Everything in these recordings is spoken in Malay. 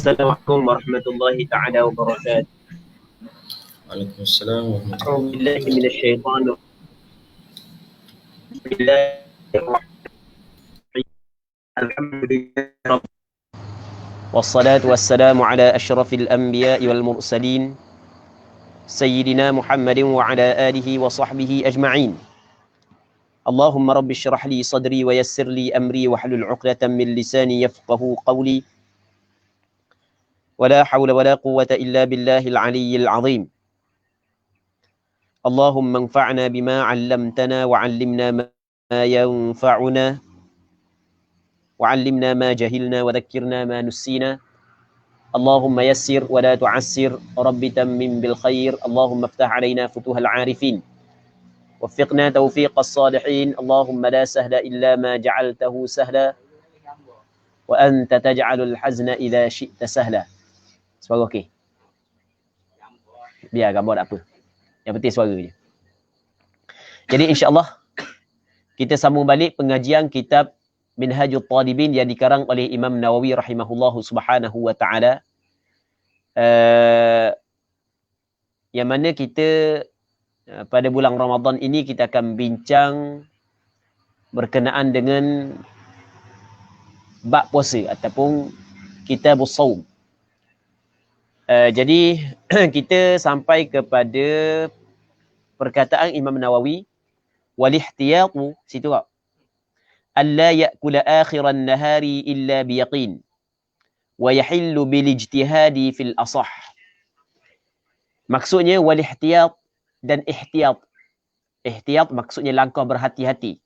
السلام عليكم ورحمة الله تعالى وبركاته. وعليكم السلام ورحمة الله أعوذ بالله من الشيطان بسم الله الرحمن الرحيم. الحمد لله رب والصلاة والسلام على أشرف الأنبياء والمرسلين سيدنا محمد وعلى آله وصحبه أجمعين. اللهم رب اشرح لي صدري ويسر لي أمري واحلل عقدة من لساني يفقه قولي ولا حول ولا قوة إلا بالله العلي العظيم. اللهم انفعنا بما علمتنا وعلمنا ما ينفعنا وعلمنا ما جهلنا وذكرنا ما نسينا. اللهم يسر ولا تعسر رب تمم بالخير. اللهم افتح علينا فتوح العارفين وفقنا توفيق الصالحين. اللهم لا سهل إلا ما جعلته سهلا وأنت تجعل الحزن إذا شئت سهلا. Suara okey? Biar gambar tak apa. Yang penting suara je. Jadi insya-Allah kita sambung balik pengajian kitab Minhajul Talibin yang dikarang oleh Imam Nawawi rahimahullahu subhanahu wa ta'ala. Yang mana kita pada bulan Ramadan ini kita akan bincang berkenaan dengan bab puasa ataupun kitabus saum. Jadi kita sampai kepada perkataan Imam Nawawi wal ihtiyatu situ tak? Alla ya'kula akhiran nahari illa biyaqin wa yahillu bil ijtihadi fil asah. Maksudnya wal ihtiyat dan ihtiyat. Ihtiyat maksudnya langkah berhati-hati,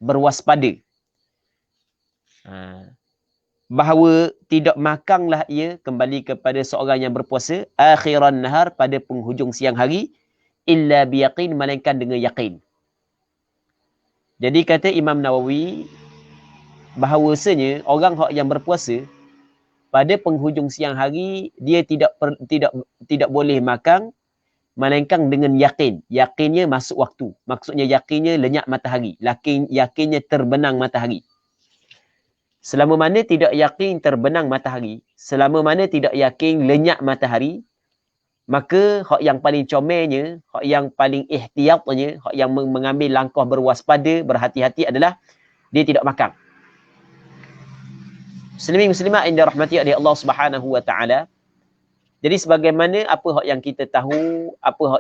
berwaspada. Bahawa tidak makanlah ia kembali kepada seorang yang berpuasa akhiran nahar pada penghujung siang hari illa biyaqin melainkan dengan yakin. Jadi kata Imam Nawawi bahawasanya orang yang berpuasa pada penghujung siang hari dia tidak boleh makan melainkan dengan yakin. Yakinnya masuk waktu. Maksudnya yakinnya lenyap matahari. Yakinnya terbenang matahari. Selama mana tidak yakin terbenang matahari, selama mana tidak yakin lenyap matahari, maka hak yang paling comelnya, hak yang paling ihtiyatnya, hak yang mengambil langkah berwaspada, berhati-hati adalah dia tidak makan. Muslimin muslimat yang dirahmati oleh Allah Subhanahu wa taala. Jadi sebagaimana apa hak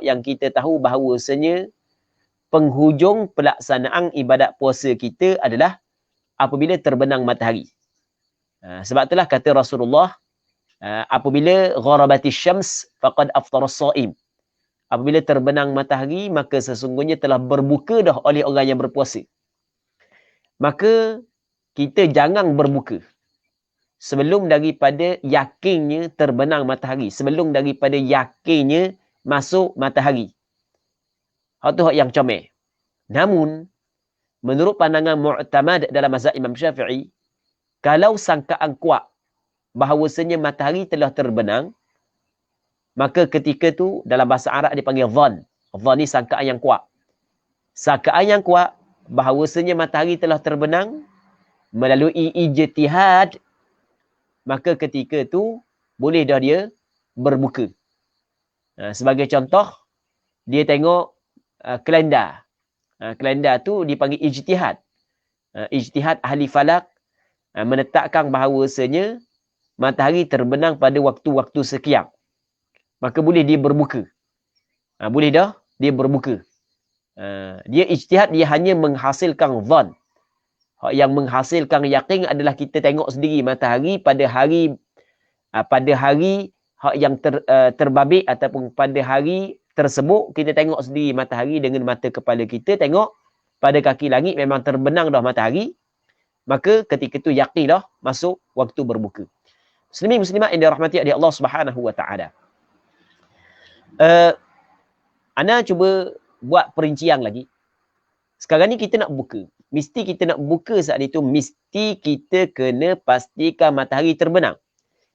yang kita tahu bahawasanya penghujung pelaksanaan ibadat puasa kita adalah apabila terbenang matahari. Sebab itulah kata Rasulullah, apabila gharabatis syams faqad aftara as-shaim. Apabila terbenang matahari maka sesungguhnya telah berbuka dah oleh orang yang berpuasa. Maka kita jangan berbuka sebelum daripada yakinnya terbenang matahari, sebelum daripada yakinnya masuk matahari. Hak tu hak yang comel. Namun menurut pandangan mu'tamad dalam mazhab Imam Syafi'i, kalau sangkaan kuat bahawasanya matahari telah terbenang, maka ketika tu dalam bahasa Arab dipanggil dhan. Dhan ni sangkaan yang kuat. Sangkaan yang kuat bahawasanya matahari telah terbenang melalui ijtihad, maka ketika tu boleh dah dia berbuka. Sebagai contoh, dia tengok kalendar. Kalendar tu dipanggil ijtihad. Ijtihad ahli falak menetapkan bahawasanya matahari terbenang pada waktu-waktu sekian. Maka boleh dia berbuka. Boleh dah dia berbuka. Dia ijtihad, dia hanya menghasilkan dhan. Yang menghasilkan yakin adalah kita tengok sendiri matahari pada hari hak yang terbabit ataupun pada hari tersebut kita tengok sendiri matahari dengan mata kepala kita, tengok pada kaki langit memang terbenang dah matahari, maka ketika itu yakinlah masuk waktu berbuka. Muslimin muslimat yang dirahmati oleh Allah Subhanahu wa taala. Ana cuba buat perincian lagi. Sekarang ni kita nak buka. Mesti kita nak buka saat itu, mesti kita kena pastikan matahari terbenang.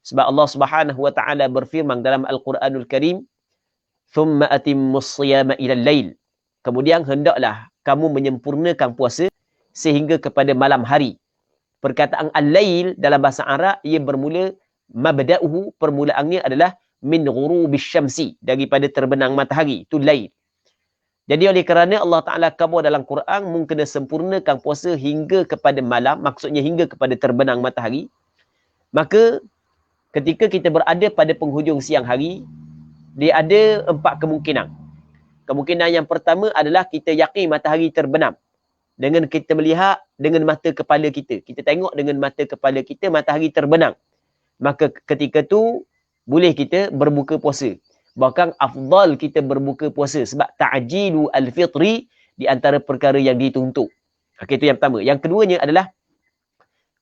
Sebab Allah Subhanahu wa taala berfirman dalam Al-Quranul Karim, "Thumma atimmus siyama ila al-lail." Kemudian hendaklah kamu menyempurnakan puasa sehingga kepada malam hari. Perkataan al-lail dalam bahasa Arab ia bermula Mabda'uhu, permulaannya adalah min ghurubis syamsi, daripada terbenang matahari, itu lail. Jadi oleh kerana Allah Ta'ala khabar dalam Quran, mungkin kena sempurnakan puasa hingga kepada malam, maksudnya hingga kepada terbenang matahari, maka ketika kita berada pada penghujung siang hari, dia ada 4 kemungkinan. Kemungkinan yang pertama adalah kita yakin matahari terbenam. Dengan kita melihat dengan mata kepala kita. Kita tengok dengan mata kepala kita matahari terbenam. Maka ketika tu boleh kita berbuka puasa. Bahkan afdal kita berbuka puasa sebab ta'jilu al-fitri di antara perkara yang dituntut. Okey, itu yang pertama. Yang keduanya adalah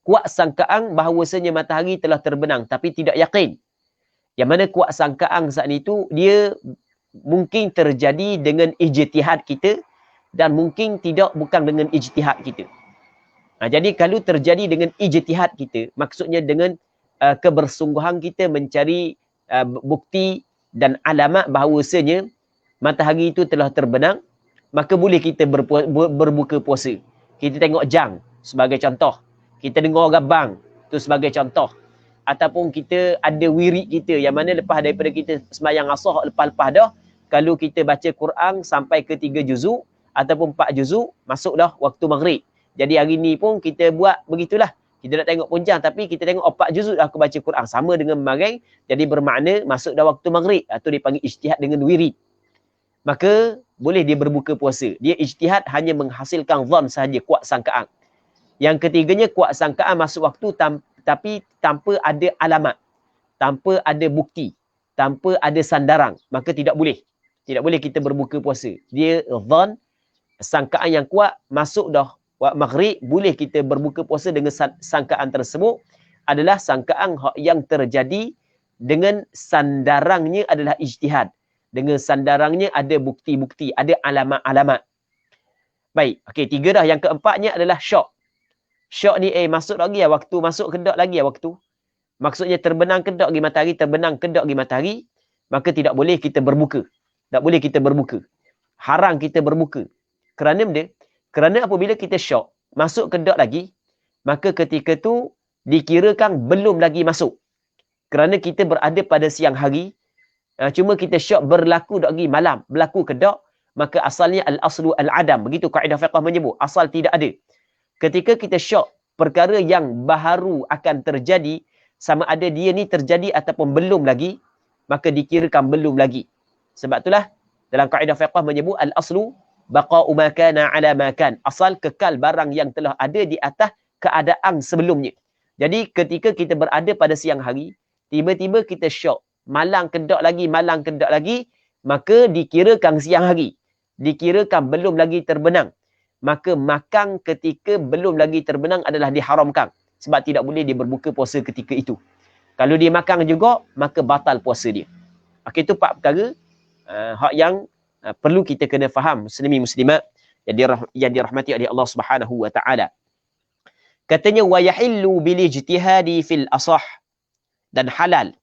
kuat sangkaan bahawasanya matahari telah terbenam tapi tidak yakin. Yang mana kuat sangkaan saat itu dia mungkin terjadi dengan ijtihad kita dan mungkin tidak bukan dengan ijtihad kita. Jadi kalau terjadi dengan ijtihad kita, maksudnya dengan kebersungguhan kita mencari bukti dan alamat bahawasanya matahari itu telah terbenam, maka boleh kita berbuka puasa. Kita tengok jam sebagai contoh. Kita dengar gabang tu sebagai contoh. Ataupun kita ada wirid kita yang mana lepas daripada kita sembahyang asar, lepas-lepas dah, kalau kita baca Quran sampai ke 3 juzuk ataupun 4 juzuk, masuk dah waktu maghrib. Jadi hari ni pun kita buat begitulah. Kita nak tengok punjang tapi kita tengok 4 juzuk aku baca Quran. Sama dengan magang. Jadi bermakna masuk dah waktu maghrib. Atau dipanggil ijtihad dengan wirid. Maka boleh dia berbuka puasa. Dia ijtihad hanya menghasilkan zon sahaja, kuat sangkaan. Yang ketiganya kuat sangkaan masuk waktu tapi tanpa ada alamat. Tanpa ada bukti. Tanpa ada sandaran. Maka tidak boleh. Tidak boleh kita berbuka puasa. Dia zon, sangkaan yang kuat, masuk dah waktu maghrib, boleh kita berbuka puasa dengan sangkaan tersebut adalah sangkaan yang terjadi dengan sandarannya adalah ijtihad. Dengan sandarannya ada bukti-bukti, ada alamat-alamat. Baik, okey, 3 dah. Yang keempatnya adalah syok. Syok ni masuk lagi waktu, masuk kedak lagi waktu. Maksudnya terbenang kedak lagi matahari, terbenang kedak lagi matahari, maka tidak boleh kita berbuka. Tak boleh kita berbuka. Haram kita berbuka. Kerana benda? Kerana apabila kita syok, masuk kedak lagi, maka ketika tu dikirakan belum lagi masuk. Kerana kita berada pada siang hari, cuma kita syok berlaku dak lagi malam, berlaku kedak, maka asalnya al-aslu al-adam. Begitu kaedah fiqh menyebut, asal tidak ada. Ketika kita syok, perkara yang baharu akan terjadi, sama ada dia ni terjadi ataupun belum lagi, maka dikirakan belum lagi. Sebab itulah dalam kaedah fiqh menyebut al-aslu baqa'u ma kana ala ma kan. Asal kekal barang yang telah ada di atas keadaan sebelumnya. Jadi ketika kita berada pada siang hari, tiba-tiba kita syok, malang kedak lagi, maka dikirakan siang hari. Dikirakan belum lagi terbenang. Maka makan ketika belum lagi terbenang adalah diharamkan. Sebab tidak boleh dia berbuka puasa ketika itu. Kalau dia makan juga, maka batal puasa dia. Okey, itu 4 perkara hak yang perlu kita kena faham, muslimin muslimat yang dirahmati oleh Allah Subhanahu wa taala. Katanya wa yahillu bil ijtihadi fil asah, dan halal.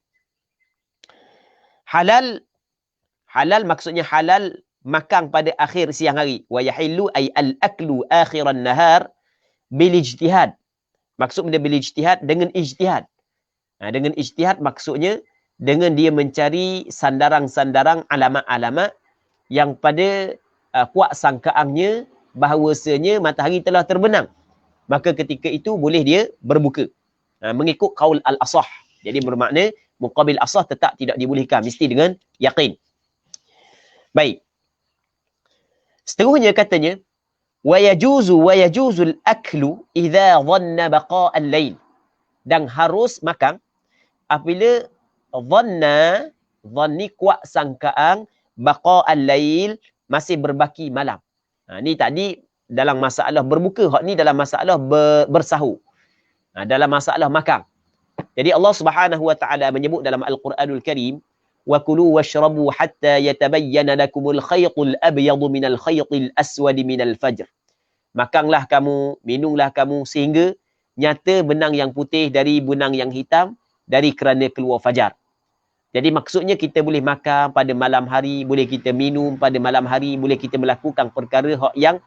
Halal maksudnya halal makan pada akhir siang hari. Wa yahillu ay al aklu akhiran nahar bil ijtihad. Maksud benda bil ijtihad dengan ijtihad. Dengan ijtihad maksudnya dengan dia mencari sandaran-sandaran alamat-alamat yang pada kuat sangkaannya bahawasanya matahari telah terbenam. Maka ketika itu boleh dia berbuka. Mengikut qaul al-asah. Jadi bermakna muqabil asah tetap tidak dibolehkan. Mesti dengan yakin. Baik. Seterusnya katanya, wa yajuzul aklu idza dhanna baqa' al-lail. Dan harus makan apabila dhanni kuat sangkaan baqa' al-lail, masih berbaki malam. Ni tadi dalam masalah berbuka, hak ni dalam masalah bersahur. Dalam masalah makan. Jadi Allah Subhanahu wa taala menyebut dalam Al-Quranul Karim, wa kulu washrabu hatta yatabayyana lakumul khaytul abyadu minal khaytil aswadi minal fajr. Makanlah kamu, minumlah kamu sehingga nyata benang yang putih dari benang yang hitam dari kerana keluar fajar. Jadi maksudnya kita boleh makan pada malam hari, boleh kita minum pada malam hari, boleh kita melakukan perkara yang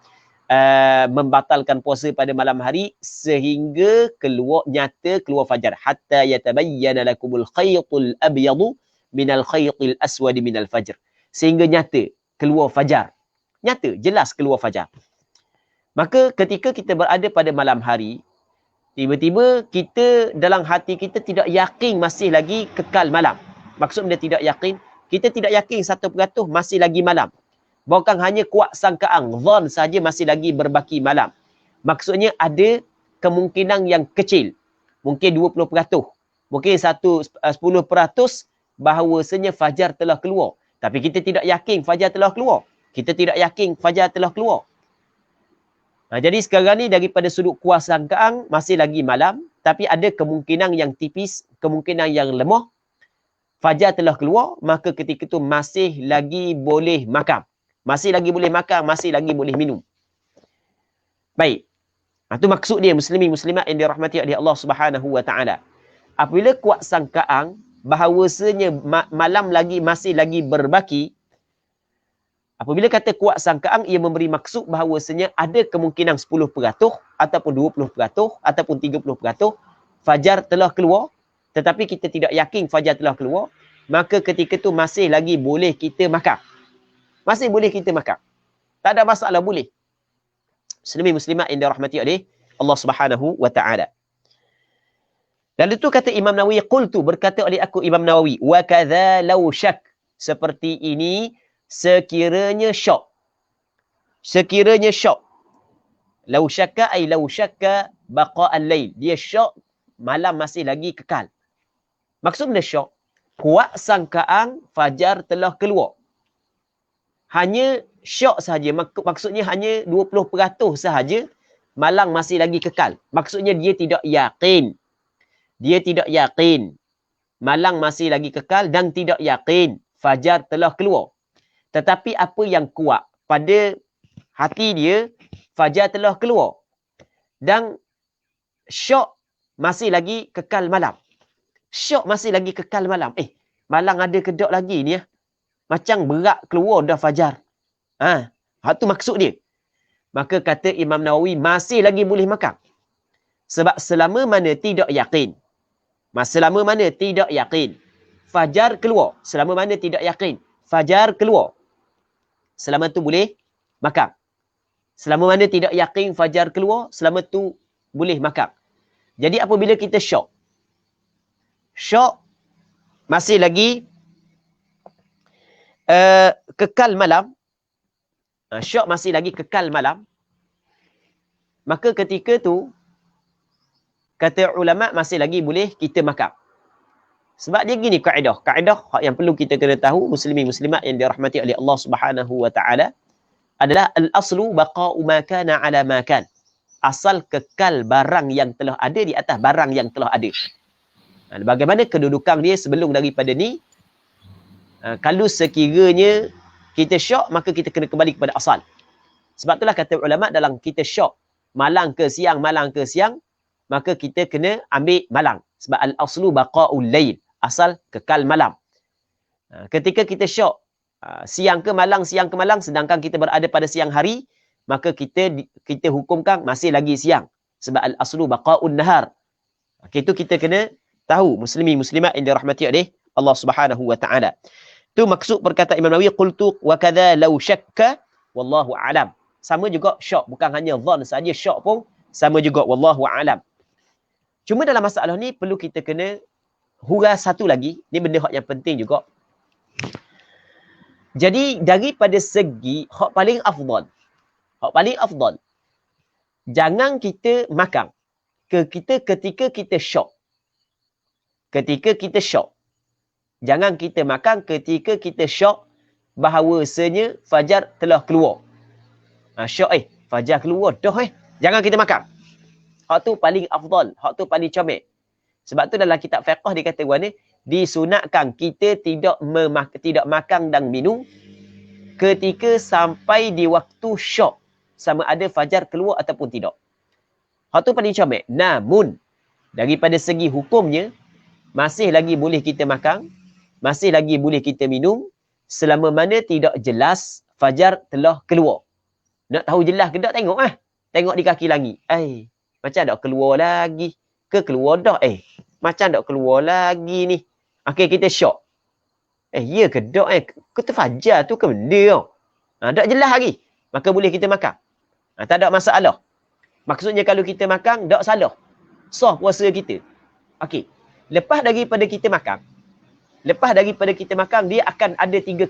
membatalkan puasa pada malam hari sehingga keluar fajar. Hatta yatabayyana lakumul khaytul abyadu minal khaytil aswadi minal fajr. Sehingga nyata keluar fajar. Nyata, jelas keluar fajar. Maka ketika kita berada pada malam hari, tiba-tiba kita dalam hati kita tidak yakin masih lagi kekal malam. Maksud benda tidak yakin, kita tidak yakin 1% masih lagi malam. Bukan hanya kuat sangkaan, zon saja masih lagi berbaki malam. Maksudnya ada kemungkinan yang kecil. Mungkin 20%. Mungkin 10% bahawasanya fajar telah keluar. Tapi kita tidak yakin fajar telah keluar. Kita tidak yakin fajar telah keluar. Jadi sekarang ni daripada sudut kuat sangkaan masih lagi malam. Tapi ada kemungkinan yang tipis, kemungkinan yang lemah. Fajar telah keluar, maka ketika itu masih lagi boleh makan. Masih lagi boleh makan, masih lagi boleh minum. Baik. Itu maksud dia muslimin muslimat yang dirahmati oleh Allah Subhanahu wa taala. Apabila kuat sangkaan bahawasanya malam lagi masih lagi berbaki, apabila kata kuat sangkaan ia memberi maksud bahawasanya ada kemungkinan 10% ataupun 20% ataupun 30% fajar telah keluar, tetapi kita tidak yakin fajar telah keluar, maka ketika itu masih lagi boleh kita makan. Masih boleh kita makan. Tak ada masalah, boleh. Muslimin muslimat yang dirahmati oleh Allah Subhanahu wa taala. Lalu tu kata Imam Nawawi, qultu, berkata oleh aku Imam Nawawi, wa kadza law syak, seperti ini sekiranya syok. Sekiranya syok. Law syakka ay law syakka baqa al-lail. Dia syok malam masih lagi kekal. Maksudnya syok, kuat sangkaan fajar telah keluar. Hanya syok sahaja, maksudnya hanya 20% sahaja malam masih lagi kekal. Maksudnya dia tidak yakin. Dia tidak yakin malam masih lagi kekal dan tidak yakin fajar telah keluar. Tetapi apa yang kuat pada hati dia, fajar telah keluar. Dan syok masih lagi kekal malam. Syok masih lagi kekal malam. Malam ada kedok lagi ni ya. Macam berat keluar dah fajar. Itu maksud dia. Maka kata Imam Nawawi, masih lagi boleh makan. Sebab selama mana tidak yakin. Selama mana tidak yakin. Fajar keluar. Selama mana tidak yakin. Fajar keluar. Selama tu boleh makan. Selama mana tidak yakin fajar keluar, selama tu boleh makan. Jadi apabila kita syok. Syok masih lagi kekal malam, syok masih lagi kekal malam, maka ketika tu kata ulama masih lagi boleh kita makan. Sebab dia gini kaedah yang perlu kita kena tahu, muslimin muslimat yang dirahmati oleh Allah Subhanahu wa taala, adalah al-aslu baqa'u ma kana ala ma kan. Asal kekal barang yang telah ada di atas barang yang telah ada. Bagaimana kedudukan dia sebelum daripada ni? Kalau sekiranya kita syok, maka kita kena kembali kepada asal. Sebab itulah kata ulama, dalam kita syok malang ke siang, maka kita kena ambil malang. Sebab al-aslu baqa'ul lail, asal kekal malam. Ketika kita syok siang ke malang, sedangkan kita berada pada siang hari, maka kita hukumkan masih lagi siang. Sebab al-aslu baqa'un nahar. Itu kita kena tahu, muslimin muslimat yang dirahmati oleh Allah Subhanahu wa taala. Tu maksud perkataan Imam Nawawi, qultu wa kadza law syakka wallahu alam. Sama juga syok, bukan hanya zon saja, syok pun sama juga, wallahu alam. Cuma dalam masalah ni perlu kita kena hurai satu lagi, ni benda yang penting juga. Jadi daripada segi hak paling afdal, jangan kita makan ketika kita syok. Jangan kita makan ketika kita syok bahawasanya fajar telah keluar. Syok fajar keluar dah Jangan kita makan. Hak tu paling afdal, hak tu paling comel. Sebab tu dalam kitab fiqh dia kata ni, disunatkan kita tidak makan dan minum ketika sampai di waktu syok, sama ada fajar keluar ataupun tidak. Hak tu paling comel. Namun daripada segi hukumnya masih lagi boleh kita makan, masih lagi boleh kita minum selama mana tidak jelas fajar telah keluar. Nak tahu jelas ke tak, tengok ah. Tengok di kaki langit. Macam tak keluar lagi. Keluar dah. Macam tak keluar lagi ni. Okey, kita syok. Ya ke tak Kata fajar tu ke benda tau. Tak jelas lagi. Maka boleh kita makan. Tak ada masalah. Maksudnya kalau kita makan, tak salah. Sah puasa kita. Okey. Lepas daripada kita makan, dia akan ada 3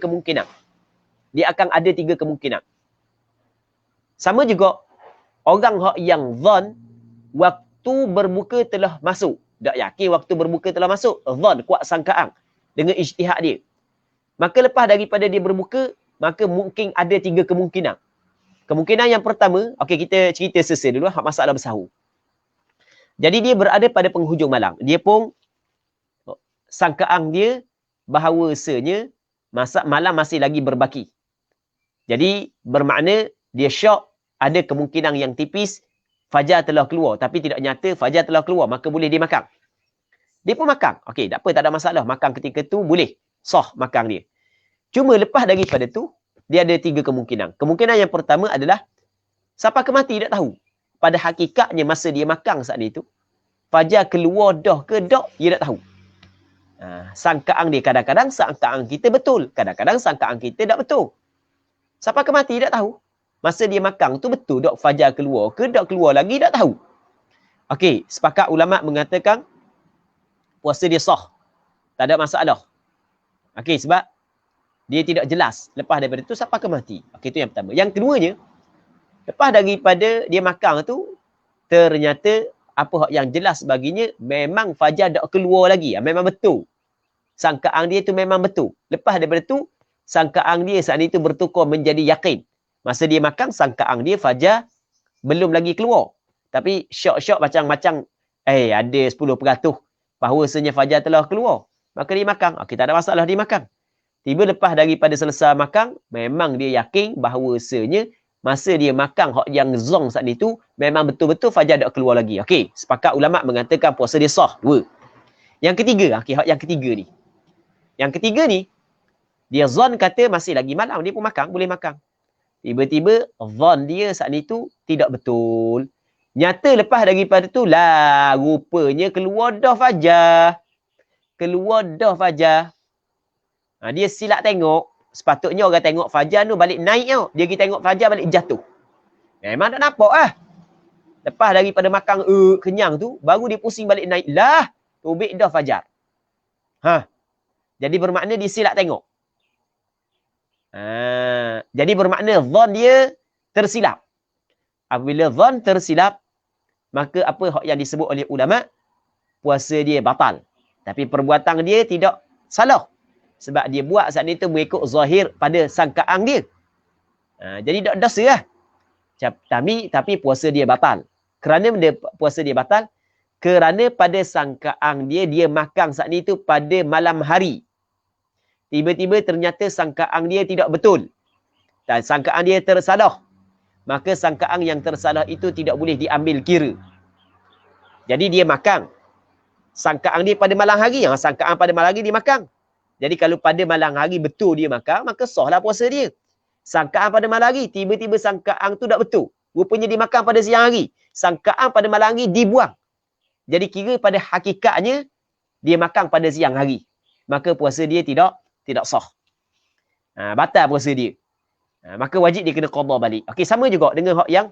kemungkinan. Sama juga, orang yang zon, waktu berbuka telah masuk. Tak yakin waktu berbuka telah masuk. Zon, kuat sangkaan. Dengan ijtihad dia. Maka lepas daripada dia berbuka, maka mungkin ada 3 kemungkinan. Kemungkinan yang pertama, okey, kita cerita selesai dulu masalah bersahur. Jadi dia berada pada penghujung malam. Dia pun sangkaan dia bahawasanya malam masih lagi berbaki. Jadi bermakna dia syok, ada kemungkinan yang tipis fajar telah keluar, tapi tidak nyata fajar telah keluar, maka boleh dia makan. Dia pun makan. Okey, tak apa, tak ada masalah. Makan ketika tu boleh. Sah makan dia. Cuma lepas daripada tu, dia ada 3 kemungkinan. Kemungkinan yang pertama adalah sampai ke mati tak tahu. Pada hakikatnya masa dia makan saat itu, fajar keluar dah ke tak, dia tak tahu. Sangkaan dia, kadang-kadang sangkaan kita betul, kadang-kadang sangkaan kita tak betul. Sampai ke mati tak tahu. Masa dia makan tu betul tak fajar keluar ke tak keluar lagi, tak tahu. Okey, sepakat ulama mengatakan puasa dia sah. Tak ada masalah. Okey, sebab dia tidak jelas lepas daripada tu sampai ke mati. Okey, itu yang pertama. Yang keduanya, lepas daripada dia makan tu, ternyata apa yang jelas baginya, memang fajar tak keluar lagi. Memang betul. Sangkaan dia tu memang betul. Lepas daripada tu, sangkaan dia saat itu bertukar menjadi yakin. Masa dia makan, sangkaan dia fajar belum lagi keluar. Tapi syok-syok macam-macam, ada 10% bahawasanya fajar telah keluar. Maka dia makan. Okey, tak ada masalah dia makan. Tiba lepas daripada selesai makan, memang dia yakin bahawasanya masa dia makan hak yang zong saat itu, memang betul-betul fajar tak keluar lagi. Okey, sepakat ulama mengatakan puasa dia sah. 2. Yang ketiga, hak yang ketiga ni. Yang ketiga ni, dia zon kata masih lagi malam, dia pun makan, boleh makan. Tiba-tiba zon dia saat itu tidak betul. Nyata lepas daripada tu lah, rupanya keluar dah fajar. Dia silap tengok. Sepatutnya orang tengok fajar tu balik naik tau. Dia pergi tengok fajar balik jatuh. Memang tak nampak lah. Lepas daripada makan kenyang tu, baru dia pusing balik naik. Lah, tubik dah fajar. Jadi bermakna dia silap tengok. Jadi bermakna zon dia tersilap. Apabila zon tersilap, maka apa yang disebut oleh ulama, puasa dia batal. Tapi perbuatan dia tidak salah. Sebab dia buat saat itu mengikut zahir pada sangkaan dia. Jadi tak dosa lah. Tapi puasa dia batal. Kerana puasa dia batal, kerana pada sangkaan dia makan saat itu pada malam hari. Tiba-tiba ternyata sangkaan dia tidak betul. Dan sangkaan dia tersalah. Maka sangkaan yang tersalah itu tidak boleh diambil kira. Jadi dia makan. Sangkaan dia pada malam hari. Sangkaan pada malam hari dia makan. Jadi kalau pada malam hari betul dia makan, maka sahlah puasa dia. Sangkaan pada malam hari, tiba-tiba sangkaan tu tak betul. Rupanya dia makan pada siang hari. Sangkaan pada malam hari dibuang. Jadi kira pada hakikatnya, dia makan pada siang hari. Maka puasa dia tidak sah. Batal puasa dia. Maka wajib dia kena qada balik. Okey, sama juga dengan hak yang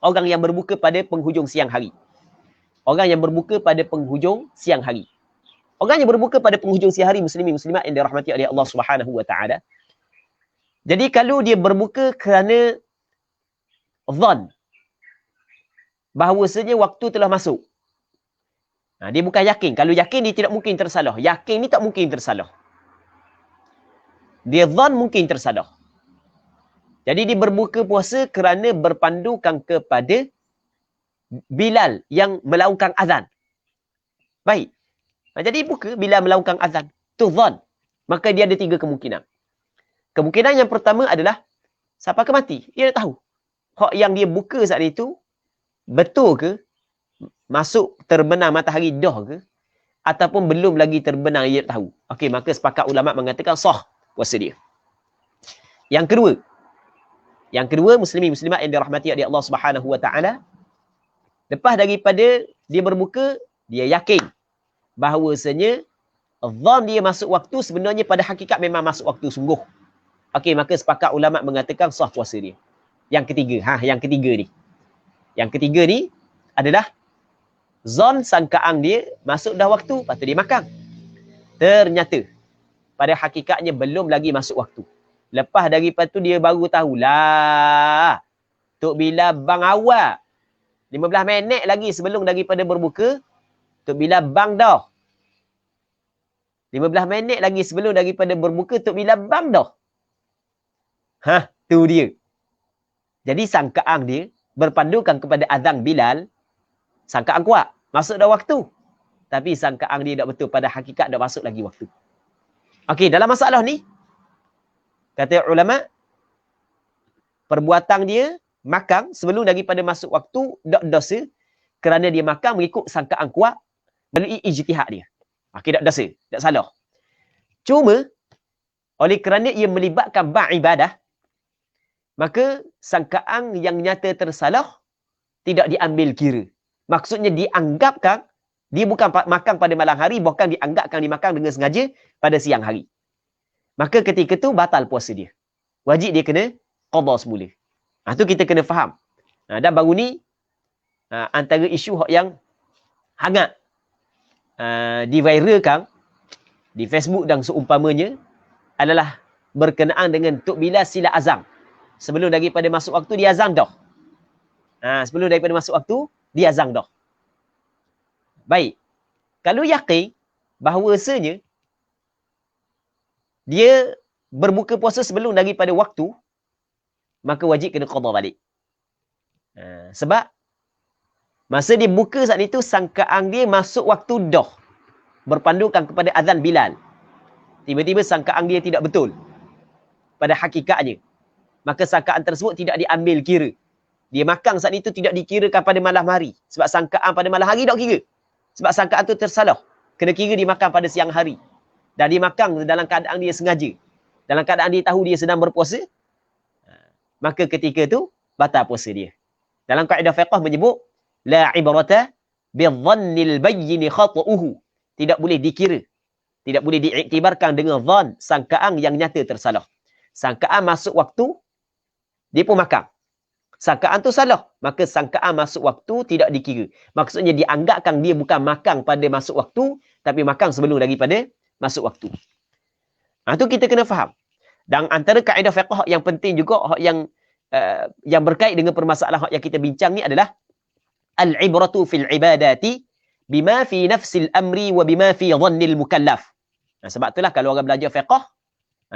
orang yang berbuka pada penghujung siang hari. Orang yang berbuka pada penghujung siang hari. Orang yang berbuka pada penghujung siang hari, muslimin muslimat yang dirahmati oleh Allah Subhanahu wa taala. Jadi kalau dia berbuka kerana zan, bahawasanya waktu telah masuk. Dia bukan yakin. Kalau yakin dia tidak mungkin tersalah. Yakin ni tak mungkin tersalah. Dia zan mungkin tersalah. Jadi dia berbuka puasa kerana berpandukan kepada Bilal yang melaungkan azan. Baik. Jadi buka Bilal melaungkan azan. Tu zan. Maka dia ada 3 kemungkinan. Kemungkinan yang pertama adalah sampai ke mati. Dia tak tahu. Hak yang dia buka saat itu betul ke? Masuk terbenam matahari dah ke? Ataupun belum lagi terbenam, dia tak tahu. Okey, maka sepakat ulama mengatakan sah puasa dia. Yang kedua, Yang kedua, muslimin muslimat yang dirahmati oleh Allah Subhanahu wa taala, lepas daripada dia berbuka, dia yakin bahawasanya zon dia masuk waktu sebenarnya pada hakikat memang masuk waktu sungguh. Okey, maka sepakat ulama mengatakan sah puasa dia. Yang ketiga, yang ketiga ni adalah zon sangkaan dia masuk dah waktu, patut dia makan. Ternyata pada hakikatnya belum lagi masuk waktu. Lepas daripada tu dia baru tahulah Tok Bilal bang awal 15 minit lagi sebelum daripada berbuka, Tok Bilal bang dah. 15 minit lagi sebelum daripada berbuka, Tok Bilal bang dah. Tu dia. Jadi sangkaan dia berpandukan kepada azan Bilal, sangkaan kuat, masuk dah waktu. Tapi sangkaan dia tak betul, pada hakikat dah masuk lagi waktu. Okey, dalam masalah ni, kata ulama, perbuatan dia makan sebelum daripada masuk waktu tak dosa kerana dia makan mengikut sangkaan kuat melalui ijtihad dia. Okey, tak dosa, tak salah. Cuma oleh kerana ia melibatkan bab ibadah, maka sangkaan yang nyata tersalah tidak diambil kira. Maksudnya dianggapkan dia bukan makan pada malam hari, bahkan dianggapkan dimakan dengan sengaja pada siang hari. Maka ketika tu batal puasa dia. Wajib dia kena qada semula. Tu kita kena faham. Dan baru ni antara isu yang hangat diviralkan di Facebook dan seumpamanya adalah berkenaan dengan Tok Bilal sila azan. Sebelum daripada masuk waktu dia azan dah. Sebelum daripada masuk waktu dia azan dah. Baik. Kalau yakin bahawasanya dia berbuka puasa sebelum daripada waktu, maka wajib kena qada balik. Sebab masa dia buka saat itu, sangkaan dia masuk waktu dah. Berpandukan kepada azan Bilal. Tiba-tiba sangkaan dia tidak betul pada hakikatnya. Maka sangkaan tersebut tidak diambil kira. Dia makan saat itu tidak dikirakan pada malam hari. Sebab sangkaan pada malam hari tak kira. Sebab sangkaan tu tersalah. Kena kira dia makan pada siang hari. Dan dia makan dalam keadaan dia sengaja. Dalam keadaan dia tahu dia sedang berpuasa. Maka ketika tu batal puasa dia. Dalam kaedah fiqh menyebut la ibrata bi-dhannil bayyin khata'uhu. Tidak boleh dikira. Tidak boleh diiktibarkan dengan dhann, sangkaan yang nyata tersalah. Sangkaan masuk waktu, dia pun makan. Sangkaan tu salah, maka sangkaan masuk waktu tidak dikira. Maksudnya dianggapkan dia bukan makan pada masuk waktu, tapi makan sebelum daripada masuk waktu. Itu kita kena faham. Dan antara kaedah fiqh yang penting juga, yang berkait dengan permasalahan yang kita bincang ni adalah al-ibratu fil ibadati bima fi nafsil amri wa bima fi dhannil mukallaf. Sebab itulah kalau orang belajar fiqh,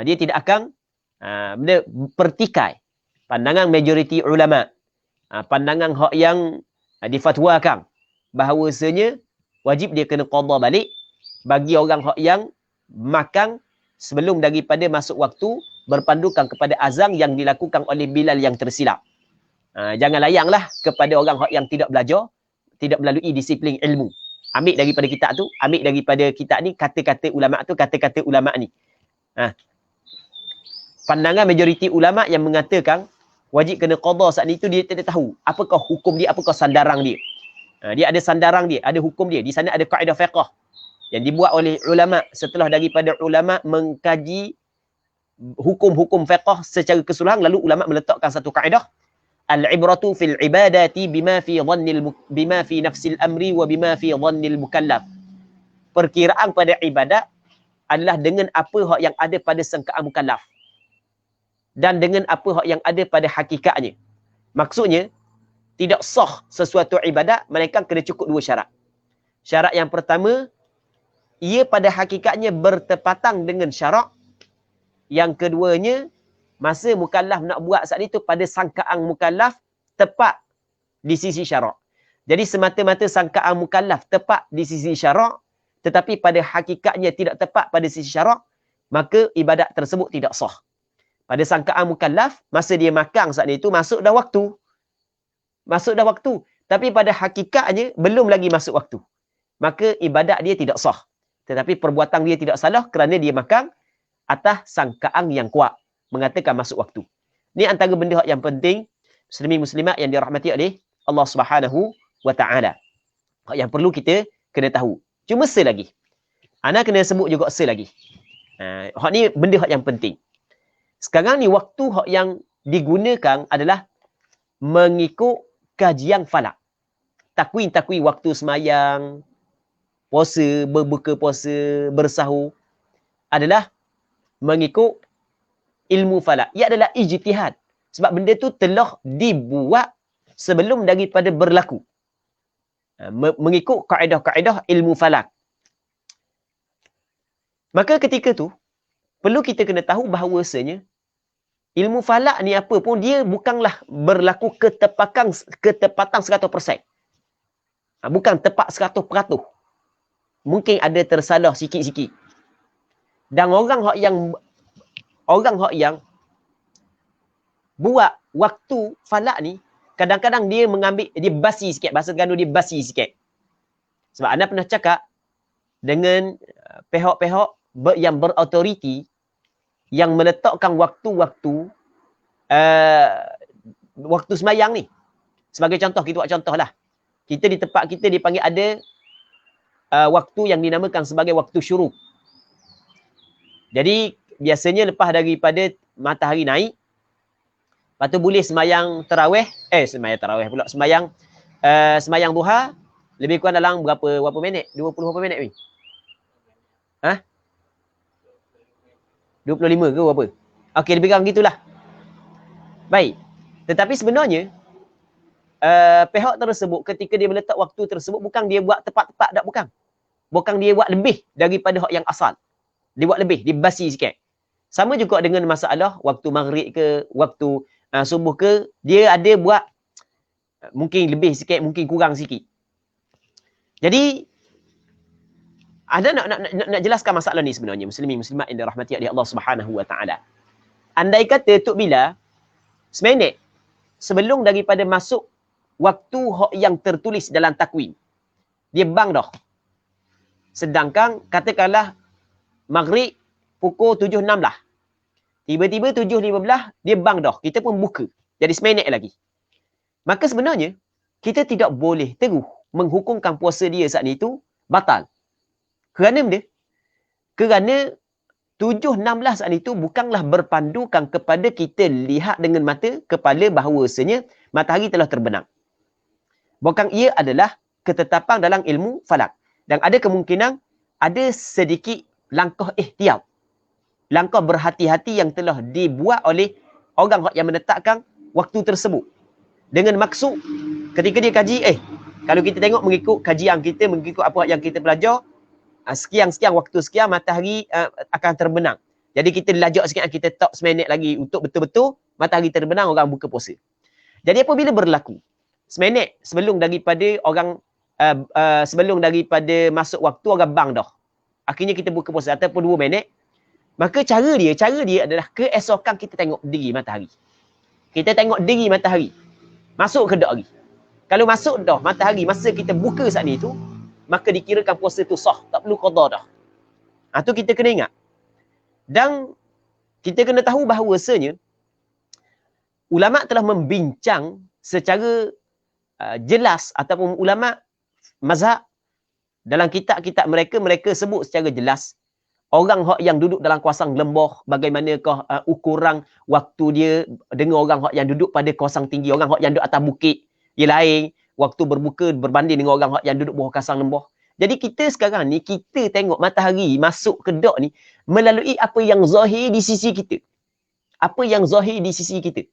dia tidak akan pertikai pandangan majoriti ulama, pandangan hak yang difatwakan bahawasanya wajib dia kena qada balik bagi orang hak yang makan sebelum daripada masuk waktu berpandukan kepada azan yang dilakukan oleh Bilal yang tersilap. Jangan layanglah kepada orang hak yang tidak belajar, tidak melalui disiplin ilmu. Ambil daripada kitab tu, ambil daripada kitab ni, kata-kata ulama tu, kata-kata ulama ni. Pandangan majoriti ulama yang mengatakan wajib kena qada saat itu, dia tidak tahu apakah hukum dia, apakah sandaran dia. Dia ada sandaran dia, ada hukum dia. Di sana ada kaedah fiqh yang dibuat oleh ulama setelah daripada ulama mengkaji hukum-hukum fiqh secara keseluruhan, lalu ulama meletakkan satu kaedah, al-ibratu fil ibadati bima fi nafsil amri wa bima fi dhannil mukallaf. Perkiraan pada ibadat adalah dengan apa hak yang ada pada sangkaan mukallaf dan dengan apa hak yang ada pada hakikatnya. Maksudnya tidak sah sesuatu ibadat melainkan kena cukup dua syarat. Syarat yang pertama, ia pada hakikatnya bertepatan dengan syarak. Yang keduanya, masa mukallaf nak buat saat itu pada sangkaan mukallaf tepat di sisi syarak. Jadi semata-mata sangkaan mukallaf tepat di sisi syarak, tetapi pada hakikatnya tidak tepat pada sisi syarak, maka ibadat tersebut tidak sah. Pada sangkaan mukallaf, masa dia makan saat itu masuk dah waktu. Masuk dah waktu. Tapi pada hakikatnya belum lagi masuk waktu. Maka ibadat dia tidak sah. Tetapi perbuatan dia tidak salah kerana dia makan atas sangkaan yang kuat, mengatakan masuk waktu. Ni antara benda yang penting muslimin muslimat yang dirahmati oleh Allah Subhanahu wa taala. Yang perlu kita kena tahu. Cuma selagi. Ana kena sebut juga selagi. Hak ni benda hak yang penting. Sekarang ni waktu hak yang digunakan adalah mengikut kajian falak. Takwin-takwin waktu semayang, puasa, berbuka puasa, bersahur adalah mengikut ilmu falak. Ia adalah ijtihad. Sebab benda tu telah dibuat sebelum daripada berlaku. Mengikut kaedah-kaedah ilmu falak. Maka ketika tu, perlu kita kena tahu bahawasanya ilmu falak ni apa pun, dia bukanlah berlaku ketepatan 100%. Bukan tepat 100%. Mungkin ada tersalah sikit-sikit. Dan orang hak yang buat waktu falak ni, kadang-kadang dia mengambil, dia basi sikit. Bahasa Terengganu dia basi sikit. Sebab anda pernah cakap dengan pihak-pihak yang berautoriti yang meletakkan waktu-waktu waktu semayang ni. Sebagai contoh, kita buat contoh lah. Kita di tempat kita dipanggil ada waktu yang dinamakan sebagai waktu syuruk. Jadi biasanya lepas daripada matahari naik, lepas tu boleh semayang tarawih, semayang duha, lebih kurang dalam berapa minit? 20 berapa minit ni? 25 ke berapa? Okey, lebih kurang gitulah. Baik. Tetapi sebenarnya pihak tersebut ketika dia meletak waktu tersebut, bukan dia buat tepat-tepat, tak, bukan. Bukan dia buat lebih daripada hak yang asal. Dia buat lebih, dia basi sikit. Sama juga dengan masalah waktu maghrib ke, waktu subuh ke, dia ada buat mungkin lebih sikit, mungkin kurang sikit. Jadi ada nak jelaskan masalah ni sebenarnya, muslimin muslimat yang dirahmati oleh Allah Subhanahu wa taala. Andai kata Tok Bila seminit sebelum daripada masuk waktu yang tertulis dalam takwin, dia bang dah. Sedangkan katakanlah maghrib pukul 7.16 lah. Tiba-tiba 7.15 dia bang dah. Kita pun buka. Jadi seminit lagi. Maka sebenarnya kita tidak boleh terus menghukumkan puasa dia saat itu batal. Kerana benda? Kerana 7.16 saat itu bukanlah berpandukan kepada kita lihat dengan mata kepala bahawasanya matahari telah terbenam. Bukan, ia adalah ketetapan dalam ilmu falak. Dan ada kemungkinan ada sedikit langkah ihtiyat. Langkah berhati-hati yang telah dibuat oleh orang yang menetapkan waktu tersebut. Dengan maksud ketika dia kaji, kalau kita tengok mengikut kajian kita, mengikut apa yang kita belajar, sekian-sekian waktu sekian matahari akan terbenam. Jadi kita lajak sikit, kita tak seminit lagi untuk betul-betul matahari terbenam, orang buka puasa. Jadi apabila berlaku seminit sebelum daripada orang sebelum daripada masuk waktu, orang bang dah, akhirnya kita buka puasa, ataupun 2 minit, maka cara dia adalah keesokan kita tengok diri matahari. Kita tengok diri matahari. Masuk ke tak lagi? Kalau masuk dah matahari masa kita buka saat ni tu, maka dikirakan puasa tu sah, tak perlu qada dah. Tu kita kena ingat. Dan kita kena tahu bahawasanya ulama telah membincang secara jelas, ataupun ulama mazhab dalam kitab-kitab mereka sebut secara jelas orang yang duduk dalam kawasan lembah, bagaimanakah ukuran waktu dia dengan orang yang duduk pada kawasan tinggi. Orang yang duduk atas bukit dia lain, waktu berbuka berbanding dengan orang yang duduk bawah kawasan lembah. Jadi kita sekarang ni, kita tengok matahari masuk ke dak ni melalui apa yang zahir di sisi kita. Apa yang zahir di sisi kita.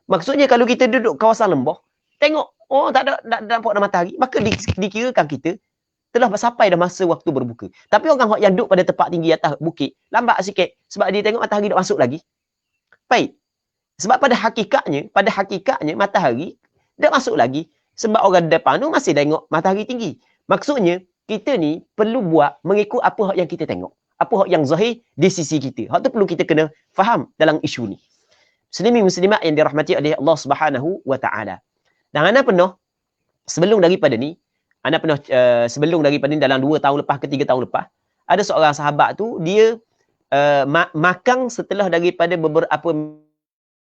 Maksudnya kalau kita duduk kawasan lembah, tengok, tak ada nampak matahari, maka dikirakan kita telah sampai dah masa waktu berbuka. Tapi orang yang duduk pada tempat tinggi atas bukit, lambat sikit sebab dia tengok matahari dah masuk lagi. Baik. Sebab pada hakikatnya matahari dah masuk lagi. Sebab orang depan tu masih tengok matahari tinggi. Maksudnya, kita ni perlu buat mengikut apa yang kita tengok. Apa yang zahir di sisi kita. Hak tu perlu kita kena faham dalam isu ni. Muslimin muslimat yang dirahmati oleh Allah Subhanahu wa taala. Dan ana pernah sebelum daripada ni dalam 2 tahun lepas ke 3 tahun lepas, ada seorang sahabat tu dia makan setelah daripada beberapa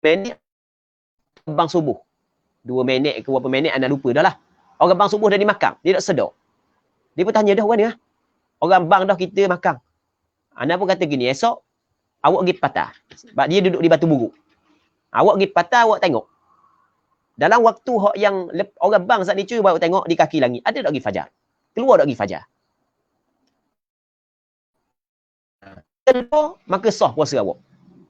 minit bang subuh. 2 minit ke berapa minit anak lupa dah lah. Orang bang subuh dah dimakan. Dia tak sedar. Dia pun tanya dah orang ni lah. Orang bang dah kita makan. Anak pun kata gini, esok awak pergi patah. Sebab dia duduk di Batu Buruk. Awak pergi patah, awak tengok. Dalam waktu yang orang bang saat ni cuy, awak tengok di kaki langit. Ada tak pergi fajar? Keluar tak pergi fajar? Keluar, maka sah puasa awak.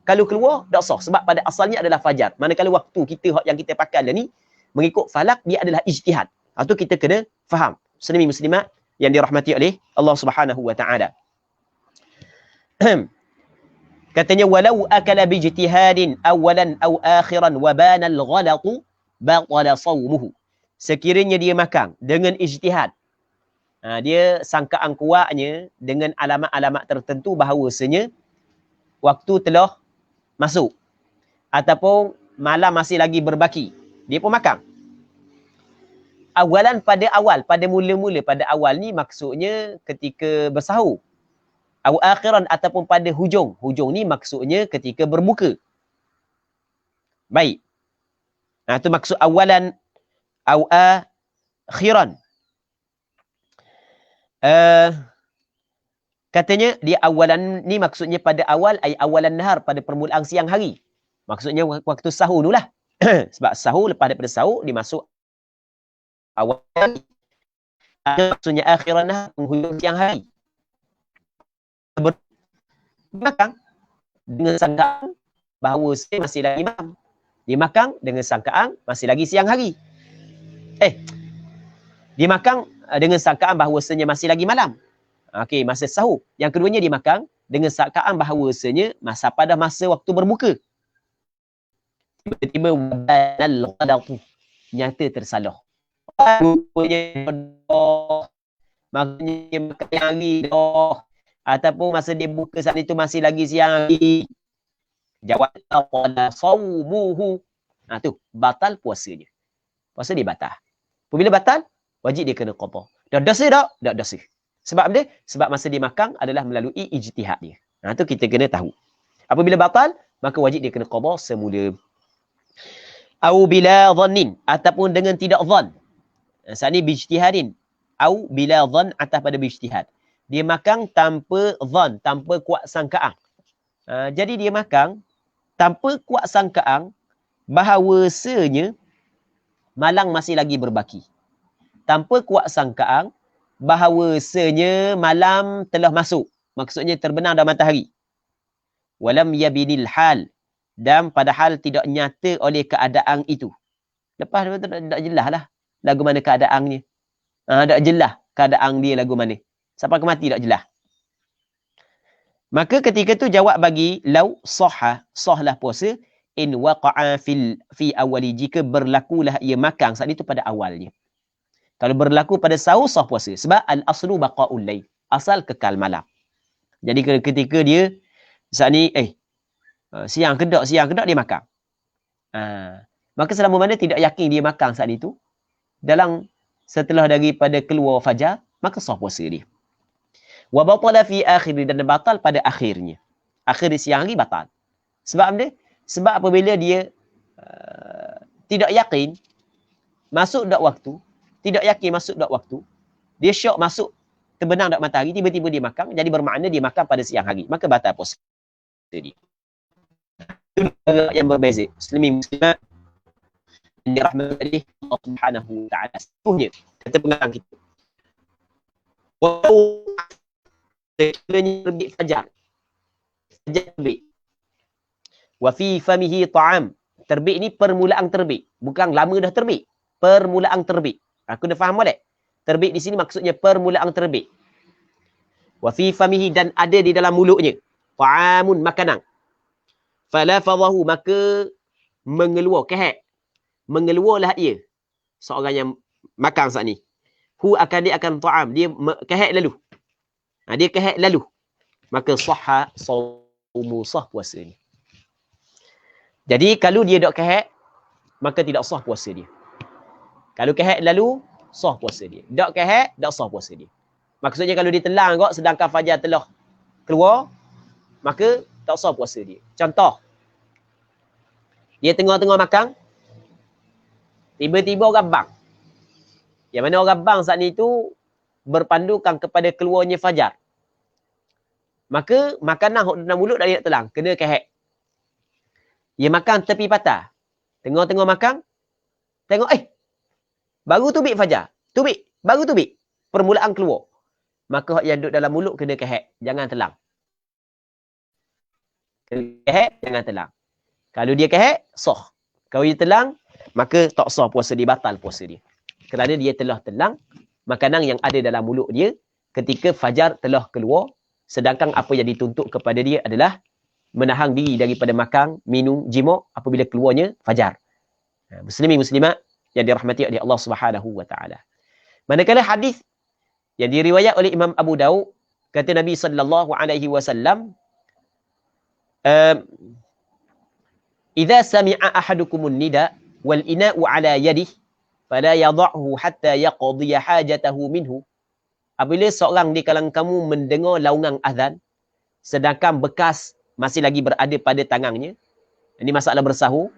Kalau keluar, tak sah. Sebab pada asalnya adalah fajar. Manakala waktu kita yang kita pakai lah ni, mengikut falak, dia adalah ijtihad. Itu kita kena faham. Muslimin muslimat yang dirahmati oleh Allah Subhanahu wa taala. Katanya walau akala bijtihadin awalan aw akhiran wa bana al-ghalatu batala sawmuhu. Sekiranya dia makan dengan ijtihad, dia sangkaan kuatnya dengan alamat-alamat tertentu bahawasanya waktu telah masuk ataupun malam masih lagi berbaki, dia pun makan. Awalan pada awal, pada mula-mula pada awal ni maksudnya ketika bersahur. Au akhiran ataupun pada hujung. Hujung ni maksudnya ketika berbuka. Baik. Itu maksud awalan au akhiran. Katanya dia awalan ni maksudnya pada awal, ay awalan nahar, pada permulaan siang hari. Maksudnya waktu sahur dululah. Sebab sahur, lepas daripada sahur dia masuk awalan. Maksudnya akhiran nahar, penghujung siang hari. Makan dengan sangkaan bahawa saya masih lagi malam. Dia makan dengan sangkaan masih lagi siang hari. Dia makan dengan sangkaan bahawasanya masih lagi malam. Okey, masa sahur. Yang keduanya dia makan dengan sangkaan bahawasanya pada masa waktu berbuka. Tiba-tiba nyata tersalah. Maknanya makan hari dah. Ataupun masa dia buka saat itu masih lagi siang hari. Jawab qala sawmuhu. Tu batal puasanya. Puasa dia batal. Apabila batal, wajib dia kena qada. Dah dosa tak? Tak dosa. Sebab apa? Sebab masa dia makan adalah melalui ijtihad dia. Tu kita kena tahu. Apabila batal, maka wajib dia kena qada semula. Au bila dhannin, ataupun dengan tidak dhan. Saat ni bijtihadin. Au bila dhan atas pada bijtihad. Dia makan tanpa dhan, tanpa kuat sangkaan. Jadi dia makan tanpa kuat sangkaan bahawasanya malam masih lagi berbaki. Tanpa kuat sangkaan bahawasanya malam telah masuk. Maksudnya terbenam dah matahari. Walam yabinil hal. Dan padahal tidak nyata oleh keadaan itu. Lepas tu tak jelas lah lagu mana keadaannya. Tak jelas keadaan dia lagu mana. Sampai ke mati tak jelas. Maka ketika tu jawab bagi lau sahlah puasa in waqa'a fi awali, jika berlakulah ia makan saat itu pada awalnya. Kalau berlaku pada sahur sah puasa sebab al aslu baqa'ul lail, asal kekal malam. Jadi ketika dia saat ni siang kedak dia makan. Maka selama mana tidak yakin dia makan saat itu, dalam setelah daripada keluar fajar, maka sah puasa dia. Wa batala fi akhir, dan batal pada akhirnya. Akhir siang hari batal. Sebab apa? Sebab apabila dia tidak yakin masuk dak waktu, tidak yakin masuk dak waktu, dia syok masuk terbenam dak matahari, tiba-tiba dia makan, jadi bermakna dia makan pada siang hari, maka batal puasa dia. Itu yang berbeza. Muslimin muslimat yang dirahmati Allah Subhanahu wa taala. Seterusnya kata pengarang kita. Walau sekiranya terbit fajar terbit. Wa fi famihi ta'am. Terbit ni permulaan terbit. Bukan lama dah terbit. Permulaan terbit. Aku dah faham boleh? Terbit di sini maksudnya permulaan terbit. Wa fi famihi, dan ada di dalam mulutnya. Ta'amun, makanan. Falafadhahu, maka mengeluar, kehek. Mengeluarlah ia. Seorang yang makan saat ni. Dia akan ta'am. Dia kehek lalu. Dia kehek lalu. Maka sahha sawmu, sah puasa ni. Jadi kalau dia tak kehek, maka tidak sah puasa dia. Kalau kehek lalu, sah puasa dia. Tak kehek, tak sah puasa dia. Maksudnya kalau dia telang kok sedangkan fajar telah keluar, maka tak sah puasa dia. Contoh, Dia tengah-tengah makan, tiba-tiba orang bang. Yang mana orang bang saat ni tu berpandukan kepada keluarnya fajar. Maka makanan hok dalam mulut dah dia nak telang, kena kehek. Dia makan tepi patah. Tengah-tengah makan, tengok baru tubik fajar. Tubik, baru tubik. Permulaan keluar. Maka hok yang duduk dalam mulut kena kehek, jangan telang. Kena kehek, jangan telang. Kalau dia kehek, sah. Kalau dia telang, maka tak sah puasa dia, batal puasa dia. Kerana dia telah telang makanan yang ada dalam mulut dia ketika fajar telah keluar, sedangkan apa yang dituntut kepada dia adalah menahan diri daripada makan, minum, jima' apabila keluarnya fajar. Muslimin muslimat yang dirahmati oleh Allah Subhanahu wa taala. Manakala hadis yang diriwayat oleh Imam Abu Daud, kata Nabi sallallahu alaihi wasallam, "Idza sami'a ahadukumun nida wal ina'u ala yadihi fala yadh'hu hatta yaqdi hajatahu minhu." Apabila seorang di kalangan kamu mendengar laungan azan sedangkan bekas masih lagi berada pada tangannya, ini masalah bersahur,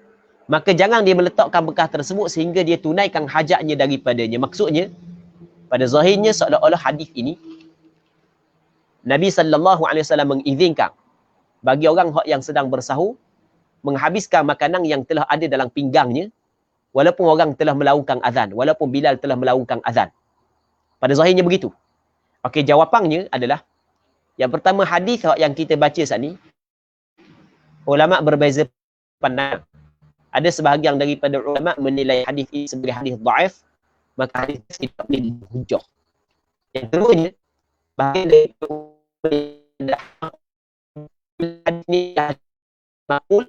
maka jangan dia meletakkan bekas tersebut sehingga dia tunaikan hajatnya daripadanya. Maksudnya, pada zahirnya seolah-olah hadis ini Nabi sallallahu alaihi wasallam mengizinkan bagi orang yang sedang bersahur menghabiskan makanan yang telah ada dalam pinggangnya walaupun orang telah melaungkan azan, walaupun Bilal telah melaungkan azan. Pada zahirnya begitu. Okey, jawapannya adalah yang pertama, hadis yang kita baca saat ni ulama berbeza pandangan. Ada sebahagian daripada ulama menilai hadis ini sebagai hadis dhaif, maka hadis tidak boleh dihujah. Yang keduanya, bahagian daripada hadis ini makul,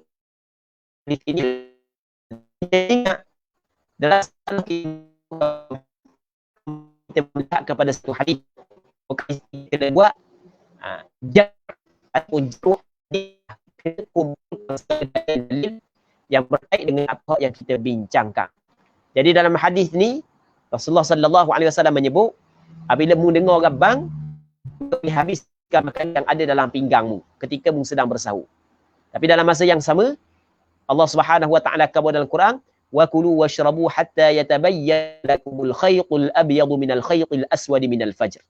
hadis ini ingat dalam salah kita melihat kepada satu hadis, kita buat ataupun juruh dalil yang berkait dengan apa yang kita bincangkan. Jadi dalam hadis ni Rasulullah sallallahu alaihi wasallam menyebut, apabila mu dengar orang bang, habiskan makanan yang ada dalam pinggangmu ketika mu sedang bersahur. Tapi dalam masa yang sama Allah Subhanahu wa taala kata dalam Quran, wa kulu washrabu hatta yatabayyana lakumul khaytul abyadu minal khaytil aswadi minal fajr.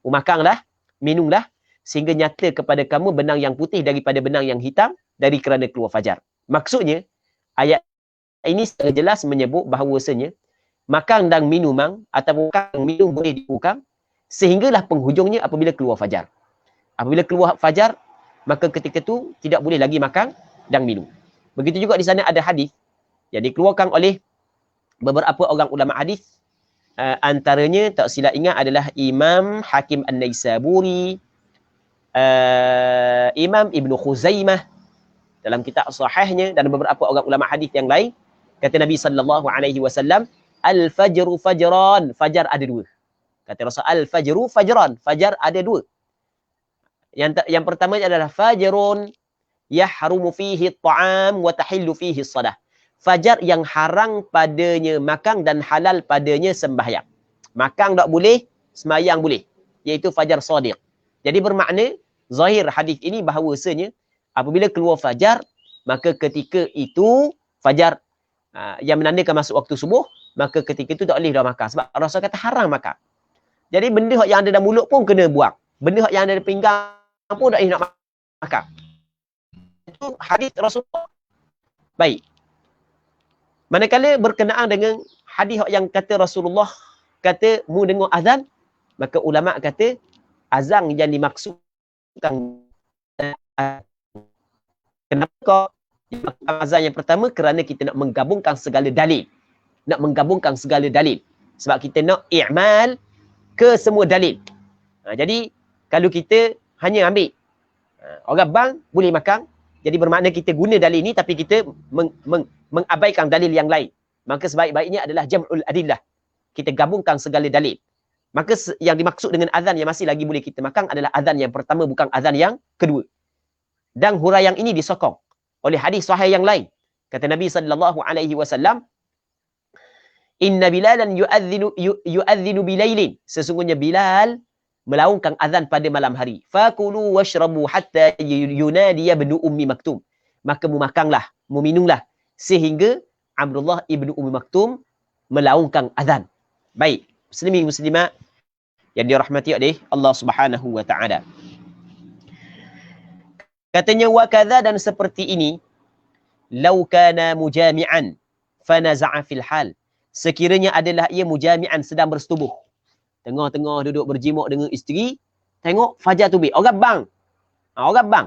Makanlah, minumlah sehingga nyata kepada kamu benang yang putih daripada benang yang hitam dari kerana keluar fajar. Maksudnya, ayat ini secara jelas menyebut bahawasanya makan dan minuman atau makan minum boleh dibuka sehinggalah penghujungnya apabila keluar fajar. Apabila keluar fajar, maka ketika itu tidak boleh lagi makan dan minum. Begitu juga di sana ada hadis yang dikeluarkan oleh beberapa orang ulama hadis. Antaranya tak silap ingat adalah Imam Hakim An-Naisaburi, Imam Ibn Khuzaimah dalam kitab sahihnya, dan beberapa orang ulama hadis yang lain. Kata Nabi sallallahu alaihi wasallam, al-fajru fajran, fajar ada dua. Kata Rasul, al-fajru fajran, fajar ada dua. Yang pertama adalah fajrun yahrumu fihi at-ta'am wa tahillu fihi as-salah. Fajar yang haram padanya makan dan halal padanya sembahyang. Makan tak boleh, sembahyang boleh. Iaitu fajar shadiq. Jadi bermakna zahir hadis ini bahawasanya apabila keluar fajar, maka ketika itu fajar yang menandakan masuk waktu subuh, maka ketika itu tak boleh dah makan. Sebab Rasul kata haram makan. Jadi benda yang ada dalam mulut pun kena buang. Benda yang ada di pinggang pun tak boleh nak makan. Itu hadis Rasulullah. Baik. Manakala berkenaan dengan hadis yang kata Rasulullah kata mu dengar azan, maka ulama kata azan yang dimaksudkan kenapa azan yang pertama? Kerana kita nak menggabungkan segala dalil. Nak menggabungkan segala dalil. Sebab kita nak i'mal ke semua dalil. Jadi kalau kita hanya ambil orang bang boleh makan, jadi bermakna kita guna dalil ni tapi kita mengabaikan dalil yang lain. Maka sebaik-baiknya adalah jam'ul adillah. Kita gabungkan segala dalil. Maka yang dimaksud dengan azan yang masih lagi boleh kita makan adalah azan yang pertama, bukan azan yang kedua. Dan huraian ini disokong oleh hadis sahih yang lain. Kata Nabi sallallahu alaihi wasallam, "Inna Bilalan yu'adzinu bilailin." Sesungguhnya Bilal melaungkan azan pada malam hari. "Fakulu washrabu hatta yunadi ibnu ummi maktum." Maka mu makanlah, mu minumlah sehingga Abdullah ibnu Ummi Maktum melaungkan azan. Baik, muslimin muslimat yang dirahmati oleh Allah Subhanahu wa taala. Katanya wa kadza, dan seperti ini, lau kana mujami'an fanaza'a fil hal. Sekiranya adalah ia mujami'an, sedang bersetubuh. Tengah-tengah duduk berjimuk dengan isteri, tengok fajar terbit. Orang bang. Orang bang.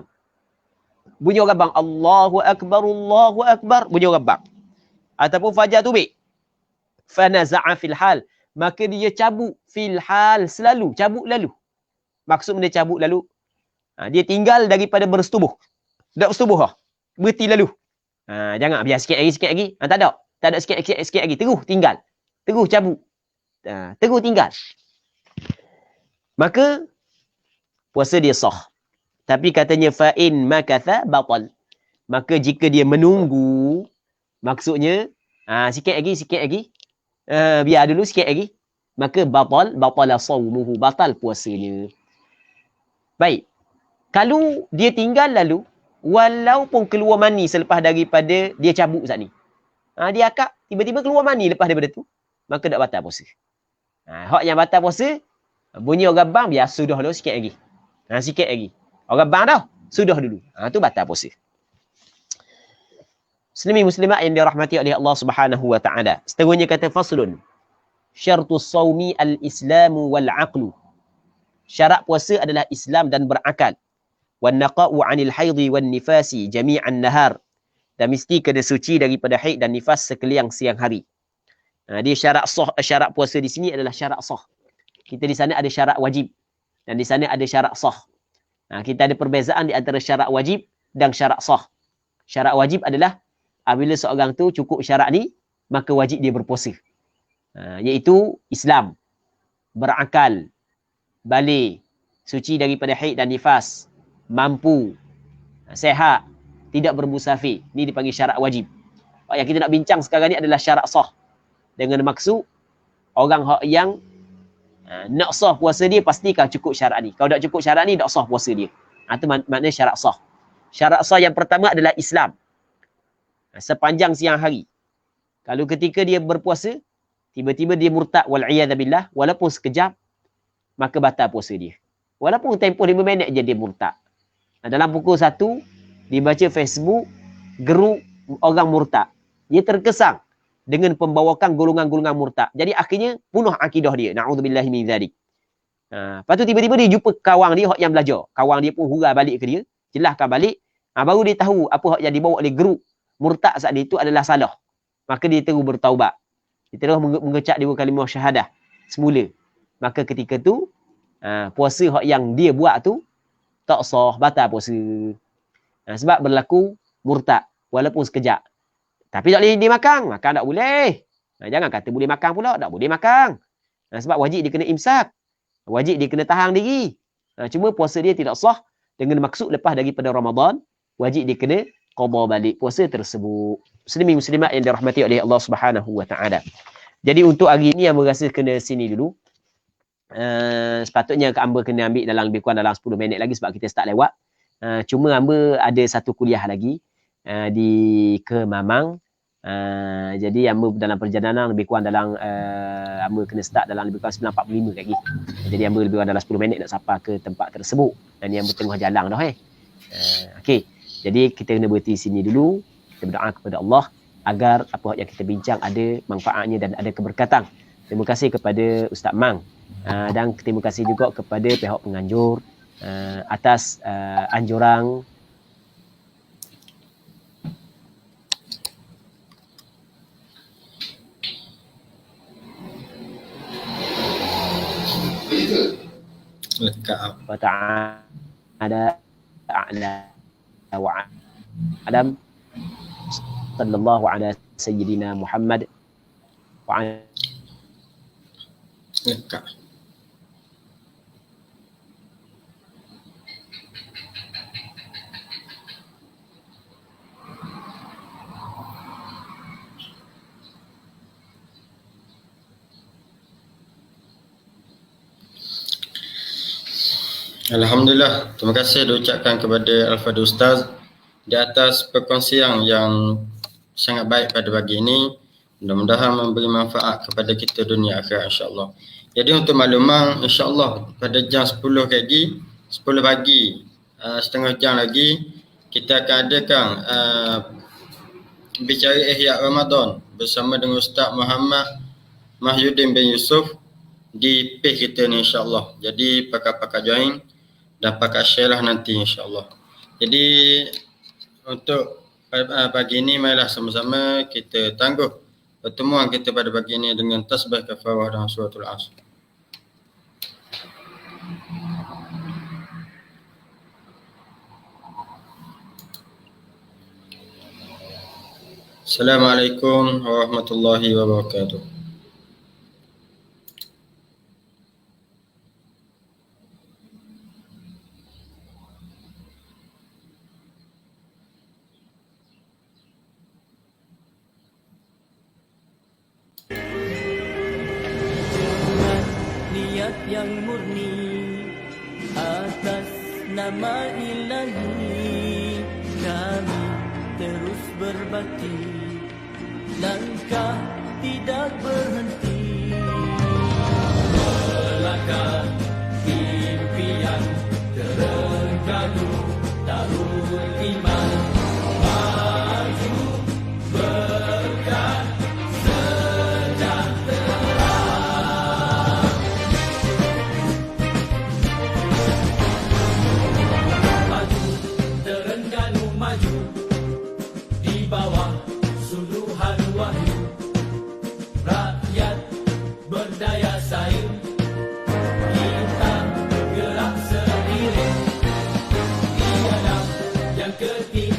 Bunyi orang bang. Allahu Akbar, Allahu Akbar. Bunyi orang bang. Ataupun fajar terbit. Fanaza'a fil hal. Maka dia cabut fil hal, selalu. Cabut lalu. Maksud dia cabut lalu. Dia tinggal daripada bersetubuh. Tak bersetubuh lah. Berhenti lalu. Jangan biar sikit lagi. Tak ada. Tak ada sikit lagi. Terus tinggal. Terus cabut. Terus tinggal. Maka puasa dia sah. Tapi katanya fa'in makatha batal. Maka jika dia menunggu, maksudnya sikit lagi. Biar dulu sikit lagi. Maka batala sawmuhu, batal puasanya. Baik. Kalau dia tinggal lalu, walaupun keluar mani selepas daripada dia cabut saat ni. Dia akak tiba-tiba keluar mani lepas daripada tu, maka tak batal puasa. Hak yang batal puasa, bunyi orang bang, biar sudah dulu sikit lagi. Sikit lagi. Orang bang dah, sudah dulu. Tu batal puasa. Muslimin muslimat yang dirahmati oleh Allah Subhanahu wa taala. Seterusnya kata faslun. Syartus sawmi al-islamu wal-aqlu. Syarat puasa adalah Islam dan berakal. Wan naqa'u 'anil haidhi wan nifasi jami'an nahar. Dan mesti kena suci daripada haid dan nifas sekalian siang hari. Dia syarat puasa di sini adalah syarat sah. Kita di sana ada syarat wajib dan di sana ada syarat sah. Kita ada perbezaan di antara syarat wajib dan syarat sah. Syarat wajib adalah apabila seorang tu cukup syarat ni, maka wajib dia berpuasa. Iaitu Islam, berakal, balik, suci daripada haid dan nifas, mampu, sehat, tidak bermusafir. Ini dipanggil syarat wajib. Yang kita nak bincang sekarang ni adalah syarat sah. Dengan maksud orang yang nak sah puasa dia pastikan cukup syarat ni. Kalau tak cukup syarat ni, tak sah puasa dia. Itu maknanya syarat sah. Syarat sah yang pertama adalah Islam. Sepanjang siang hari. Kalau ketika dia berpuasa, tiba-tiba dia murtad wal'iyadzabillah, walaupun sekejap, maka batal puasa dia. Walaupun tempoh 5 minit je dia murtad. Dalam pukul 1, dibaca Facebook, geruk orang murtad. Dia terkesan dengan pembawakan golongan-golongan murtad. Jadi akhirnya bunuh akidah dia. Na'udzubillahi min dzalik. Lepas tu tiba-tiba dia jumpa kawan dia yang belajar. Kawan dia pun hurai balik ke dia, jelaskan balik. Baru dia tahu apa yang dibawa oleh geruk murtad saat itu adalah salah. Maka dia terus bertaubat. Dia terus mengecap dua kalimah syahadah semula. Maka ketika tu puasa yang dia buat tu tak sah, batal puasa. Sebab berlaku murtad walaupun sekejap. Tapi tak boleh dia makan tak boleh. Jangan kata boleh makan pula, tak boleh makan. Sebab wajib dia kena imsak. Wajib dia kena tahan diri. Cuma puasa dia tidak sah dengan maksud lepas daripada Ramadan, wajib dia kena qada balik puasa tersebut. Muslimin muslimat yang dirahmati oleh Allah Subhanahu wa taala. Jadi untuk hari ni hamba rasa kena sini dulu. Sepatutnya hamba kena ambil dalam lebih kurang dalam 10 minit lagi sebab kita start lewat. Cuma hamba ada satu kuliah lagi di Kemamang. Jadi hamba dalam perjalanan lebih kurang dalam hamba kena start dalam lebih kurang 9.45 lagi. Jadi hamba lebih kurang dalam 10 minit nak sampai ke tempat tersebut. Dan hamba tengah jalan dah okey. Jadi kita kena berhenti sini dulu. Kita berdoa kepada Allah agar apa yang kita bincang ada manfaatnya dan ada keberkatan. Terima kasih kepada Ustaz Mang dan terima kasih juga kepada pihak penganjur atas anjuran wa ta'ala a'la wa alam sallallahu ala sayyidina Muhammad wa ala Alhamdulillah, terima kasih diucapkan kepada Al-Fadhil Ustaz di atas perkongsian yang sangat baik pada pagi ini. Mudah-mudahan memberi manfaat kepada kita dunia akhirat insya-Allah. Jadi untuk makluman insya-Allah pada jam 10 pagi, 10 pagi, setengah jam lagi kita akan adakan bicara Ihya Ramadan bersama dengan Ustaz Muhammad Mahyudin bin Yusuf di page kita ni insya-Allah. Jadi pakar-pakar join dan pakar share lah nanti insya-Allah. Jadi untuk pagi ini marilah sama-sama kita tangguh pertemuan kita pada pagi ini dengan tasbih kafarah dan suratul Asr. Assalamualaikum warahmatullahi wabarakatuh. Niat yang murni atas nama Ilahi, kami terus berbakti, langkah tidak berhenti, melangkah impian terenggalu darul iman, maju berkat sejahtera. Maju Terengganu, maju di bawah suluhan wahyu, rakyat berdaya saing, kita gerak seiring, ialah yang ketiga.